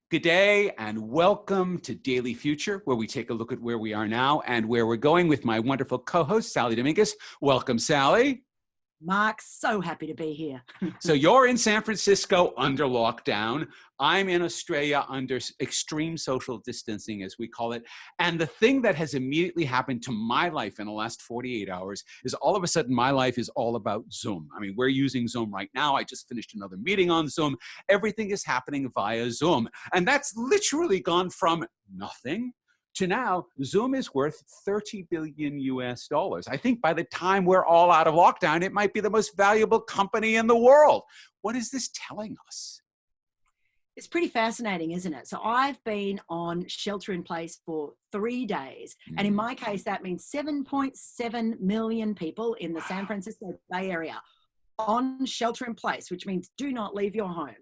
Good day and welcome to Daily Future, where we take a look at where we are now and where we're going with my wonderful co-host, Sally Dominguez. Welcome, Sally. Mark, so happy to be here. So you're in San Francisco under lockdown. I'm in Australia under extreme social distancing, as we call it. And the thing that has immediately happened to my life in the last 48 hours is all of a sudden my life is all about Zoom. I mean, we're using Zoom right now. I just finished another meeting on Zoom. Everything is happening via Zoom. And that's literally gone from nothing to now, Zoom is worth 30 billion US dollars. I think by the time we're all out of lockdown, it might be the most valuable company in the world. What is this telling us? It's pretty fascinating, isn't it? So I've been on shelter in place for 3 days. And in my case, that means 7.7 million people in the San Francisco Bay Area on shelter in place, which means do not leave your home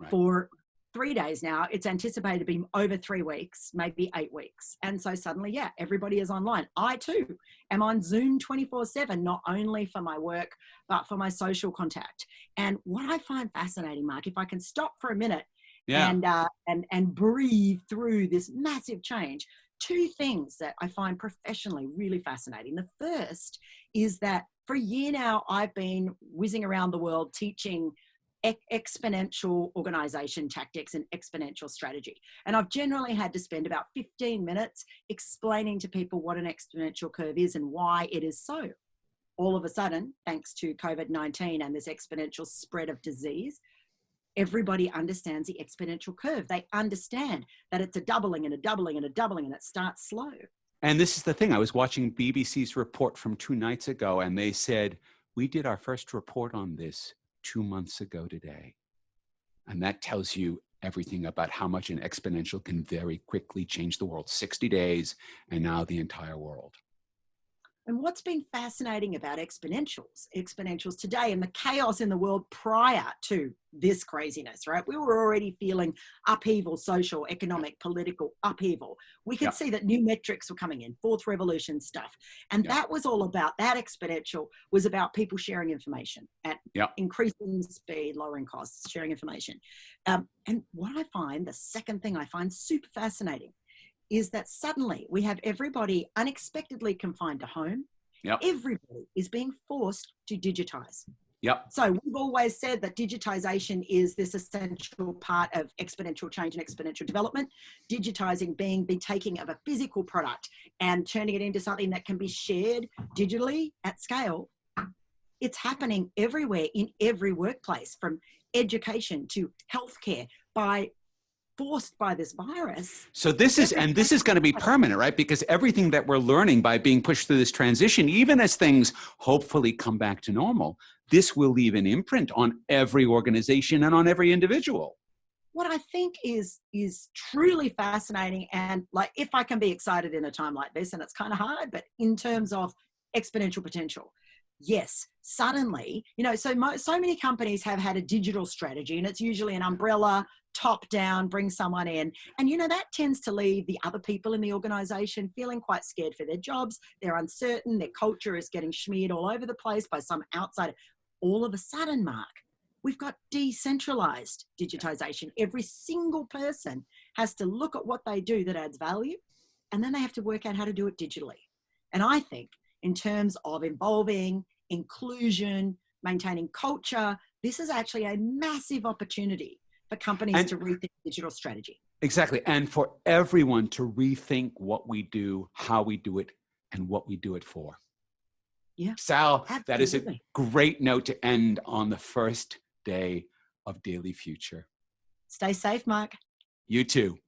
for 3 days now. It's anticipated to be over 3 weeks, maybe 8 weeks. And so suddenly, yeah, everybody is online. I too am on Zoom 24/7, not only for my work, but for my social contact. And what I find fascinating, Mark, if I can stop for a minute and breathe through this massive change, 2 things that I find professionally really fascinating. The first is that for a year now, I've been whizzing around the world teaching exponential organization tactics and exponential strategy. And I've generally had to spend about 15 minutes explaining to people what an exponential curve is and why it is so. All of a sudden, thanks to COVID-19 and this exponential spread of disease, everybody understands the exponential curve. They understand that it's a doubling and a doubling and a doubling, and it starts slow. And this is the thing. I was watching BBC's report from 2 nights ago, and they said, we did our first report on this 2 months ago today. And that tells you everything about how much an exponential can very quickly change the world. 60 days and now the entire world. And what's been fascinating about exponentials today and the chaos in the world prior to this craziness, right? We were already feeling upheaval, social, economic, political upheaval. We could see that new metrics were coming in, fourth revolution stuff. And that was all about, that exponential was about people sharing information at increasing speed, lowering costs, sharing information. And what I find, the second thing I find super fascinating, is that suddenly we have everybody unexpectedly confined to home. Everybody is being forced to digitize. So we've always said that digitization is this essential part of exponential change and exponential development. Digitizing being the taking of a physical product and turning it into something that can be shared digitally at scale. It's happening everywhere in every workplace, from education to healthcare, forced by this virus. So this is going to be permanent, right? Because everything that we're learning by being pushed through this transition, even as things hopefully come back to normal, this will leave an imprint on every organization and on every individual. What I think is truly fascinating, and like, if I can be excited in a time like this, and it's kind of hard, but in terms of exponential potential, yes, suddenly, so many companies have had a digital strategy, and it's usually an umbrella, top down, bring someone in. And, that tends to leave the other people in the organization feeling quite scared for their jobs. They're uncertain. Their culture is getting smeared all over the place by some outsider. All of a sudden, Mark, we've got decentralized digitization. Every single person has to look at what they do that adds value, and then they have to work out how to do it digitally. And I think in terms of involving inclusion, maintaining culture, this is actually a massive opportunity for companies to rethink digital strategy. Exactly. And for everyone to rethink what we do, how we do it, and what we do it for. Yeah. Sal, absolutely. That is a great note to end on the first day of Daily Future. Stay safe, Mark. You too.